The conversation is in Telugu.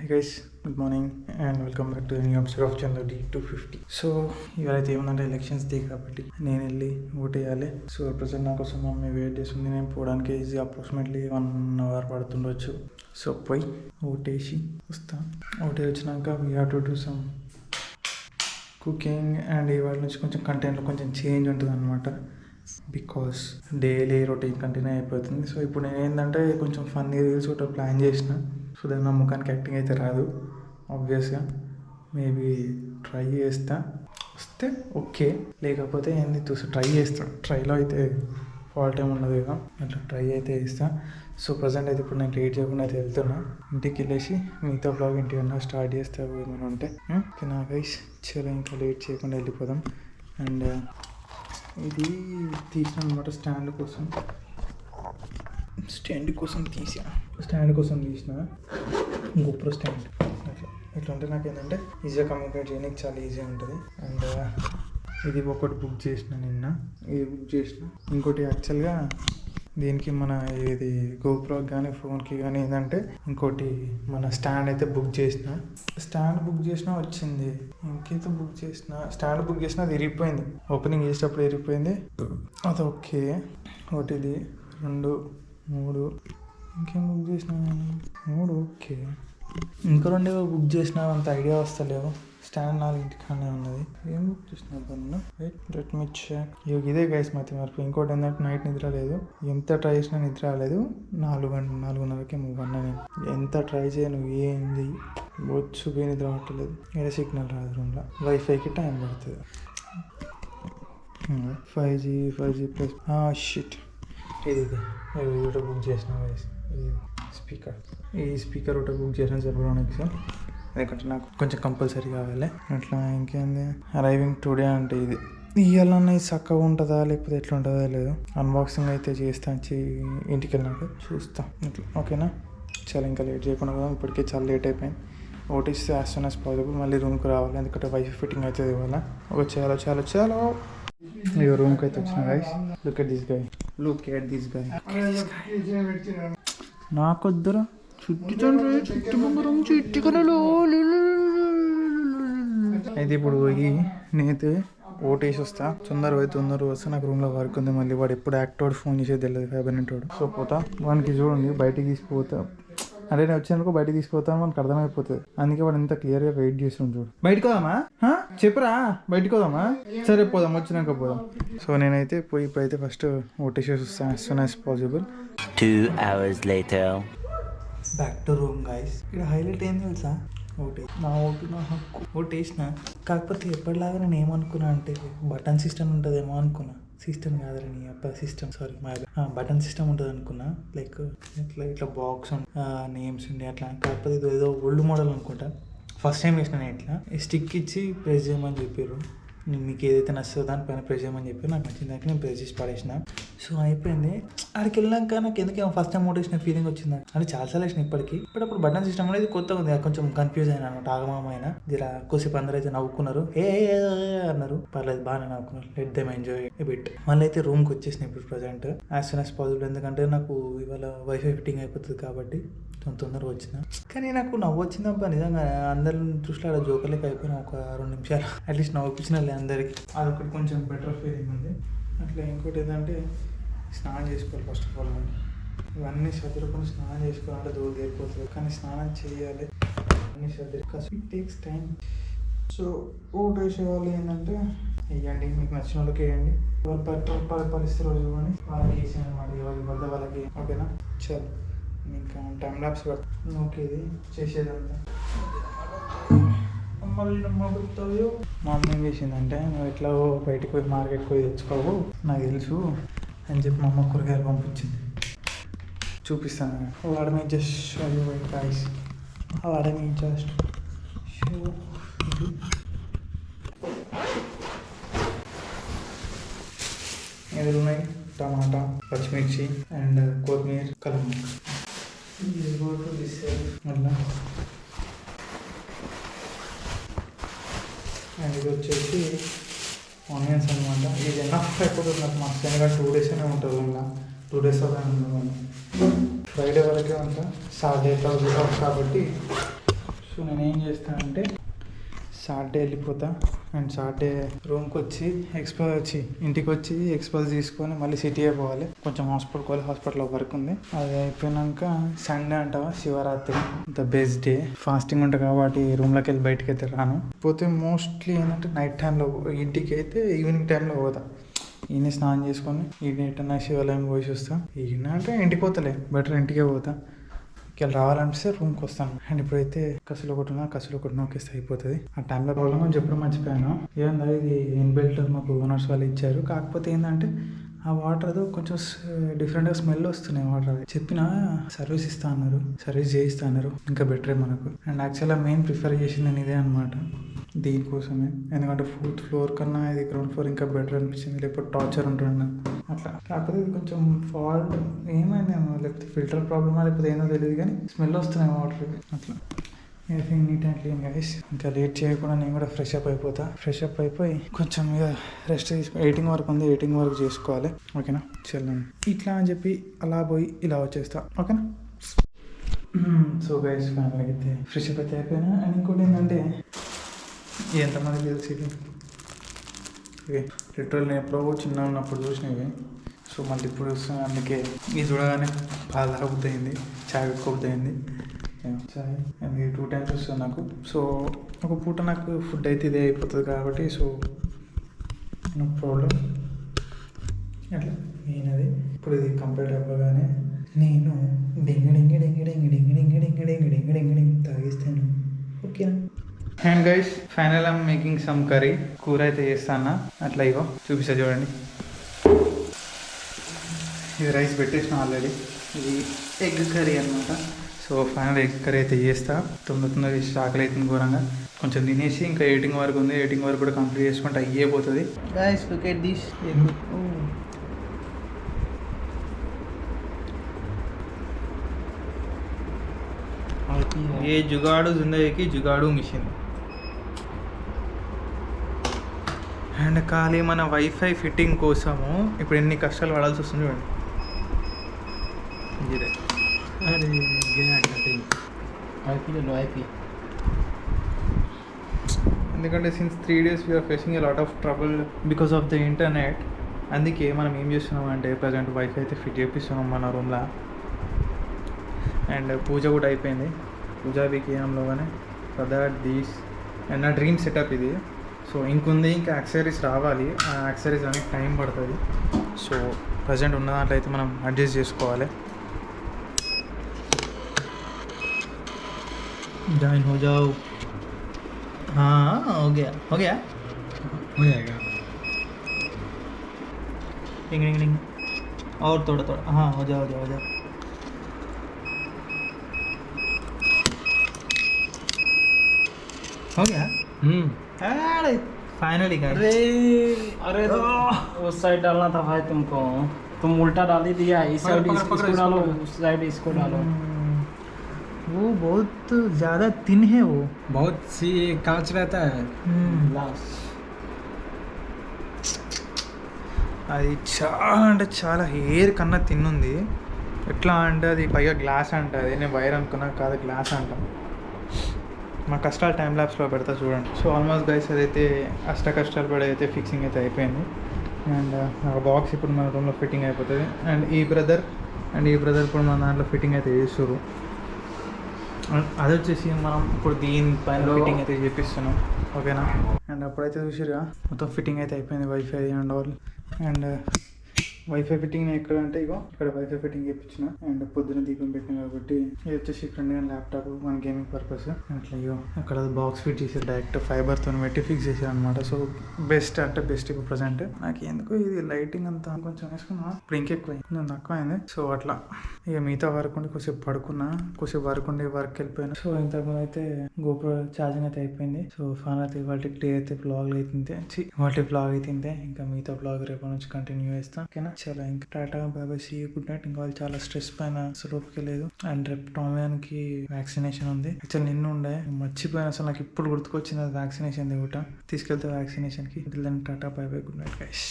Hey guys, good morning and welcome back to the new episode of Chandu D250. So ఇవాళైతే ఏముందంటే ఎలక్షన్స్ డే కాబట్టి నేను వెళ్ళి ఓటేయాలి. సో ప్రజెంట్ నా కోసం మమ్మీ వెయిట్ చేస్తుంది. నేను పోవడానికి ఈజీ అప్రాక్సిమేట్లీ 1 hour పడుతుండొచ్చు. సో పోయి ఓటేసి వస్తా. ఓటే వచ్చినాక we have to do some cooking and ఇవాళ నుంచి కొంచెం కంటెంట్లో కొంచెం చేంజ్ ఉంటుంది అనమాట. బికాస్ డైలీ రొటీన్ కంటిన్యూ అయిపోతుంది. సో ఇప్పుడు నేను ఏంటంటే కొంచెం ఫన్నీ రీల్స్ ఒకటి ప్లాన్ చేసిన. సో దాని నా ముఖానికి యాక్టింగ్ అయితే రాదు ఆబ్వియస్గా. మేబీ ట్రై చేస్తా, వస్తే ఓకే, లేకపోతే ఏంది ట్రై చేస్తాను. ట్రైలో అయితే ఫాల్ట్ ఏమి ఉండదు కదా, అట్లా ట్రై అయితే చేస్తా. సో ప్రజెంట్ అయితే ఇప్పుడు నేను లేట్ చేయకుండా అయితే వెళ్తున్నా. ఇంటికి వెళ్ళేసి మిగతా బ్లాగ్ ఇంటికి అన్నా స్టార్ట్ చేస్తా ఏమైనా ఉంటే. నా గైస్ చలో ఇంకా లేట్ చేయకుండా వెళ్ళిపోదాం. అండ్ ఇది తీసిన అనమాట స్టాండ్ కోసం తీసిన గోప్రో స్టాండ్. ఇట్లా ఉంటే నాకు ఏంటంటే ఈజీగా కమ్యూనికేట్ చేయడానికి చాలా ఈజీ ఉంటుంది. అండ్ ఇది ఒకటి బుక్ చేసిన నిన్న, ఇంకోటి యాక్చువల్గా దీనికి మన ఇది గోప్రోకి కానీ ఫోన్కి కానీ ఏంటంటే ఇంకోటి మన స్టాండ్ అయితే బుక్ చేసిన వచ్చింది. ఇంకైతే స్టాండ్ బుక్ చేసిన అది ఇరిగిపోయింది. ఓపెనింగ్ చేసేటప్పుడు ఇరిగిపోయింది. అది ఓకే. ఒకటిది 2 3 ఇంకేం బుక్ చేసిన 3 ఓకే. ఇంకా 2 బుక్ చేసిన అంత ఐడియా వస్తలేవు. స్టాండ్ 4 ఇంటికానే ఉన్నది. ఏం బుక్ చేసిన పన్ను లెట్ మీ చెక్. ఇదే గైస్ మర్చిపోయి. ఇంకోటి ఏంటంటే నైట్ నిద్ర లేదు. ఎంత ట్రై చేసినా నిద్ర రాలేదు. 4:30కి మూవన్నా. నేను ఎంత ట్రై చేయను ఏంది వచ్చు నిద్ర పట్టలేదు. ఏదో సిగ్నల్ రాదు రూమ్లో. వైఫైకి టైం పడుతుంది. 5G plus shit. ఇది ఒకటి బుక్ చేసిన గైస్. ఈ స్పీకర్ ఒకటి బుక్ చేసిన సెబ్రానిక్స్. ఎందుకంటే నాకు కొంచెం కంపల్సరీ కావాలి. అట్లా ఇంకేంది అరైవింగ్ టుడే అంటే ఇది ఇవాళ చక్కగా ఉంటుందా లేకపోతే ఎట్లా ఉంటుందో లేదు. అన్బాక్సింగ్ అయితే చేస్తా, ఇంటికి వెళ్ళినాక చూస్తా ఇట్లా. ఓకేనా, చాలా ఇంకా లేట్ చేయకుండా కదా. ఇప్పటికే చాలా లేట్ అయిపోయింది. OTC as soon as possible మళ్ళీ రూమ్కి రావాలి. ఎందుకంటే వైఫై ఫిట్టింగ్ అవుతుంది ఇవాళ. చాలా ఇక రూమ్కి అయితే వచ్చిన guys. Look at this guy. నాకొద్దురా అయితే ఇప్పుడు పోయి నేనైతే ఓటేసి వస్తా. తొందర వస్తే నాకు రూమ్లో వర్క్ ఉంది. మళ్ళీ వాడు ఎప్పుడు యాక్టోడ్ ఫోన్ చేసేది తెలియదు, క్యాబినెట్ వాడు. సో పోతా, వానికి చూడండి బయటికి తీసుకుపోతా. అంటే నేను వచ్చేందుకు బయటకు తీసుకుపోతాను మనకు అర్థమైపోతుంది. అందుకే వాడు ఎంత క్లియర్గా వెయిట్ చేస్తుంది చూడు. బయటకు పోదామా చెప్పురా, బయటకు పోదామా? సరే పోదాం, వచ్చినాక పోదాం. సో నేనైతే ఇప్పుడైతే ఫస్ట్ ఓటేసేసి వస్తాను as soon as possible. 2 hours later. Back to room guys. ఇక్కడ హైలైట్ ఏంది తెలుసా? నా హక్కు ఓటేసిన. కాకపోతే ఎప్పటిలాగా నేను ఏమనుకున్నా అంటే బటన్ సిస్టమ్ ఉంటుందేమో అనుకున్నా. సిస్టమ్ కాదని సిస్టమ్ బటన్ సిస్టమ్ ఉంటుంది అనుకున్నా. లైక్ ఇట్లా బాక్స్ నేమ్స్ ఉండే అట్లా. కాకపోతే ఇది ఏదో ఓల్డ్ మోడల్ అనుకుంటా. ఫస్ట్ టైం వేసిన నేను ఇట్లా స్టిక్ ఇచ్చి ప్రెస్ చేయమని చెప్పారు. మీకు ఏదైతే నచ్చుతుందో దానిపైన ప్రెస్ చేయమని చెప్పి నాకు నచ్చిన దానికి నేను ప్రెస్ చేసి పడేసిన. సో అయిపోయింది. ఆడికి వెళ్ళాక నాకు ఎందుకేమో ఫస్ట్ టైం ఓటేసిన ఫీలింగ్ వచ్చింది. అంటే చాలాసార్లు వేసిన ఇప్పటికి. అప్పుడు బటన్ సిస్టమ్ అనేది కొత్తగా ఉంది. కొంచెం కన్ఫ్యూజ్ అయినా అనమాట. ఆగమామైన జరా కొద్దిసేపు అందరూ అయితే నవ్వుకున్నారు. అన్నారు. పర్లేదు, బాగానే నవ్వుకున్నారు. Let them enjoy bit. మళ్ళీ అయితే రూమ్కి వచ్చేసిన ఇప్పుడు present as soon as possible. ఎందుకంటే నాకు ఇవాళ వైఫై ఫిట్టింగ్ అయిపోతుంది కాబట్టి తొందరగా వచ్చిన. కానీ నాకు నవ్వు వచ్చిందబ్బా నిజంగా. అందరి దృష్టిలో అలా జోకర్లకి అయిపోయినా ఒక 2 నిమిషాలు అట్లీస్ట్ నవ్వుపించినలే అందరికి. అదొకటి కొంచెం బెటర్ ఫీలింగ్ ఉంది. అట్లా ఇంకోటి ఏంటంటే స్నానం చేసుకోవాలి. ఫస్ట్ ఆఫ్ ఆల్ ఇవన్నీ చదువుకొని స్నానం చేసుకోవాలంటే దూరం తీరిపోతుంది. కానీ స్నానం చేయాలి అన్ని చదువు. It takes time. So vote వేసేవాళ్ళు ఏంటంటే వేయండి, మీకు నచ్చిన వాళ్ళకి వేయండి. పరిస్థితి రోజు కానీ వాళ్ళకి వేసాను అనమాట. వాళ్ళ వాళ్ళకి ఓకేనా. చలో ఇంకా టైం ల్యాప్స్ ఓకే. ఇది చేసేదంతా మా అమ్మ ఏం చేసిందంటే, నువ్వు ఎట్లా బయటకు పోయి మార్కెట్కి పోయి తెచ్చుకోవు నాకు తెలుసు అని చెప్పి మా అమ్మ కూరగాయలు పంపించింది. చూపిస్తాను. వాడమే జస్ట్ ప్రైస్. వాడమే జస్ట్ ఎదురున్నాయి టమాటా, పచ్చిమిర్చి అండ్ కొత్తిమీర, కలమ. మళ్ళీ అండ్ ఇది వచ్చేసి ఆనియన్స్ అనమాట. ఇది ఎన్నఫ్ అయిపోతుంది నాకు. మా శనగ 2 days అనే ఉంటుంది. అలా 2 days అలా ఉంటుంది. ఫ్రైడే వరకే ఉంటా. సాటర్డే కాబట్టి నేను ఏం చేస్తానంటే సాటర్డే వెళ్ళిపోతా అండ్ సాటర్డే రూమ్కి వచ్చి ఇంటికి వచ్చి ఎక్స్పోజ్ తీసుకొని మళ్ళీ సిటీయే పోవాలి. కొంచెం హాస్పిటల్లో వర్క్ ఉంది. అది అయిపోయినాక సండే అంటావా Shivaratri the best day. Fasting ఉంటా కాబట్టి రూమ్లోకి వెళ్ళి బయటకి అయితే రాను. పోతే మోస్ట్లీ ఏంటంటే నైట్ టైంలో, ఇంటికి అయితే ఈవినింగ్ టైంలో పోతా. ఈయన స్నానం చేసుకొని ఈయన శివాలయం పోయి చూస్తా. ఈయన అంటే ఇంటికి పోతలే, బెటర్ ఇంటికే పోతా. ఇక్కడ రావాలనిపిస్తే రూమ్కి వస్తాను. అండ్ ఇప్పుడైతే కసులు ఒకటి నొక్కేస్తే అయిపోతుంది. ఆ టైంలో ప్రాబ్లమ్ అని చెప్పడం మర్చిపోయాను. ఏందా ఇది ఇన్బిల్ట్ మాకు ఓనర్స్ వాళ్ళు ఇచ్చారు. కాకపోతే ఏంటంటే ఆ వాటర్ అది కొంచెం డిఫరెంట్గా స్మెల్ వస్తున్నాయి. వాటర్ అది చెప్పిన సర్వీస్ చేయిస్తా అన్నారు. ఇంకా బెటరే మనకు. అండ్ యాక్చువల్గా మెయిన్ ప్రిఫర్ చేసింది నేను ఇదే అనమాట, దీనికోసమే. ఎందుకంటే 4th floor కన్నా ఇది గ్రౌండ్ ఫ్లోర్ ఇంకా బెటర్ అనిపించింది. లేకపోతే టార్చర్ ఉంటుండే అట్లా. కాకపోతే ఇది కొంచెం ఫాల్ట్ ఏమైందేమో, లేకపోతే ఫిల్టర్ ప్రాబ్లమా లేకపోతే ఏందో తెలియదు, కానీ స్మెల్ వస్తున్నాయి వాటర్ అట్లా. Everything neat and clean guys. ఇంకా లేట్ చేయకుండా నేను కూడా ఫ్రెష్ అప్ అయిపోయి కొంచెం ఇక రెస్ట్ తీసుకొని ఎడిటింగ్ వర్క్ ఉంది, ఎడిటింగ్ వర్క్ చేసుకోవాలి. ఓకేనా, చెల్లండి ఇట్లా అని చెప్పి అలా పోయి ఇలా వచ్చేస్తా. ఓకేనా. సో గైస్ ఫ్యామిలీ అయితే ఫ్రెష్ అప్ అయితే అయిపోయినా. అండ్ ఇంకోటి ఏంటంటే ఎంతమంది తెలిసి ఇవి లిటరల్ నేను ఎప్పుడో చిన్న ఉన్నప్పుడు చూసినవి. సో మళ్ళీ ఇప్పుడు వస్తుంది. అందుకే ఇది చూడగానే బాగా తాగబుద్ధి అయింది, చాయ్ పెట్టుకోబుద్ధి అయింది. చాయ్ అది 2 times వస్తుంది నాకు. సో ఒక పూట నాకు ఫుడ్ అయితే ఇదే అయిపోతుంది కాబట్టి సో నో ప్రాబ్లం. అట్లా నేనది ఇప్పుడు ఇది కంప్లీట్ అవ్వగానే నేను డింగి తాగిస్తాను. ఓకేనా. And guys final I'm making some curry. కూర అయితే చేస్తాను అట్లా. ఇగో చూపిస్తా చూడండి. ఇది రైస్ పెట్టేసిన ఆల్రెడీ. ఇది ఎగ్ కర్రీ అనమాట. సో ఫైనల్ ఎగ్ కర్రీ అయితే చేస్తా. తొందర ఆకలి అవుతుంది ఘోరంగా. కొంచెం తినేసి ఇంకా ఎడిటింగ్ వర్క్ ఉంది, ఎడిటింగ్ వర్క్ కూడా కంప్లీట్ చేసుకుంటే అయిపోతుంది. Guys look at this. ये जुगाड़ू जिंदगी की जुगाड़ू मिशन. అండ్ ఖాళీ మన వైఫై ఫిట్టింగ్ కోసము ఇప్పుడు ఎన్ని కష్టాలు పడాల్సి వస్తుంది చూడండి. ఎందుకంటే since 3 days we are facing a lot of trouble because of the internet. అందుకే మనం ఏం చేస్తున్నాం అంటే ప్రజెంట్ వైఫై అయితే ఫిట్ చేపిస్తున్నాం మన రూమ్లో. అండ్ పూజ కూడా అయిపోయింది. పూజా వికేయంలోగానే ఫర్ దీస్ అండ్ నా డ్రీమ్ సెటప్ ఇది. సో ఇంకుంది, ఇంకా యాక్సెసరీస్ రావాలి. ఆ యాక్సెసరీస్ అనేది టైం పడుతుంది. సో ప్రజెంట్ ఉన్న దాంట్లో అయితే మనం అడ్జస్ట్ చేసుకోవాలి. జాయిన్ హో జాओ. हाँ हो गया हो जाएगा. टिंग टिंग टिंग और थोड़ा हाँ हो जाओ. हो गया. अरे फाइनली अरे उस साइड डालना था भाई तुमको. तुम उल्टा डाल ही दिया. इस साइड इसको डालो, उस साइड इसको डालो. वो बहुत ज़्यादा थिन है. वो बहुत सी कांच रहता है. అది చాలా అంటే చాలా హెయిర్ కన్నా తిన్నుంది. ఎట్లా అంటే అది పైగా గ్లాస్ అంట. అది నేను వైర్ అనుకున్నా, కాదు గ్లాస్ అంట. మా కష్టాలు టైం ల్యాబ్స్లో పెడతా చూడండి. సో ఆల్మోస్ట్ గైస్ అదైతే కష్టాలు పడి అయితే ఫిక్సింగ్ అయితే అయిపోయింది. అండ్ ఆ బాక్స్ ఇప్పుడు మన రూమ్లో ఫిట్టింగ్ అయిపోతుంది. అండ్ ఈ బ్రదర్ ఇప్పుడు మన దాంట్లో ఫిట్టింగ్ అయితే చేస్తారు. అది వచ్చేసి మనం ఇప్పుడు దీనిపైన ఫిట్టింగ్ అయితే చేపిస్తున్నాం. ఓకేనా. అండ్ అప్పుడైతే చూసిరుగా మొత్తం ఫిట్టింగ్ అయితే అయిపోయింది, wifi and all. And wifi fitting ఎక్కడ అంటే ఇగో ఇక్కడ వైఫై ఫిట్టింగ్ చేయించిన. అండ్ పొద్దున దీపం పెట్టిన కాబట్టి ఇది వచ్చేసి ఫ్రెండ్ కానీ ల్యాప్టాప్ మన గేమింగ్ పర్పస్. అట్లా ఇగో అక్కడ బాక్స్ ఫిట్ చేసారు, డైరెక్ట్ ఫైబర్తో పెట్టి ఫిక్స్ చేశారు అనమాట. సో బెస్ట్ ఇప్పుడు ప్రజెంట్ నాకు ఎందుకు ఇది లైటింగ్ అంతా కొంచెం వేసుకున్నా, ఇప్పుడు ఇంకెక్కువ కొంచెం తక్కువ అయింది. సో అట్లా ఇక మిగతా వర్క్ ఉండి కొద్దిసేపు పడుకున్నా, కొద్దిసేపు వర్క్ ఉండి వర్క్ వెళ్ళిపోయినా. సో ఇంతకుముందు అయితే గోప్రో ఛార్జింగ్ అయితే అయిపోయింది. సో ఫోన్ అయితే వాటి క్లియర్ అయితే బ్లాగ్ అయితే ఇంకా మిగతా బ్లాగ్ రేపటి నుంచి కంటిన్యూ చేస్తాం. ఓకేనా. చాలా ఇంకా టాటా బాబాయ్ సీ యూ గుడ్ నైట్. ఇంకా వాళ్ళు చాలా స్ట్రెస్ పైన అసలు లేదు. అండ్ రేపు టామియాన్కి వ్యాక్సినేషన్ ఉంది. యాక్చువల్ నిన్ను ఉండే మర్చిపోయాను, అసలు నాకు ఇప్పుడు గుర్తుకొచ్చింది అది వ్యాక్సినేషన్ కూడా. తీసుకెళ్తే వ్యాక్సినేషన్కి. టాటా బాబాయ్ గుడ్ నైట్ గైస్.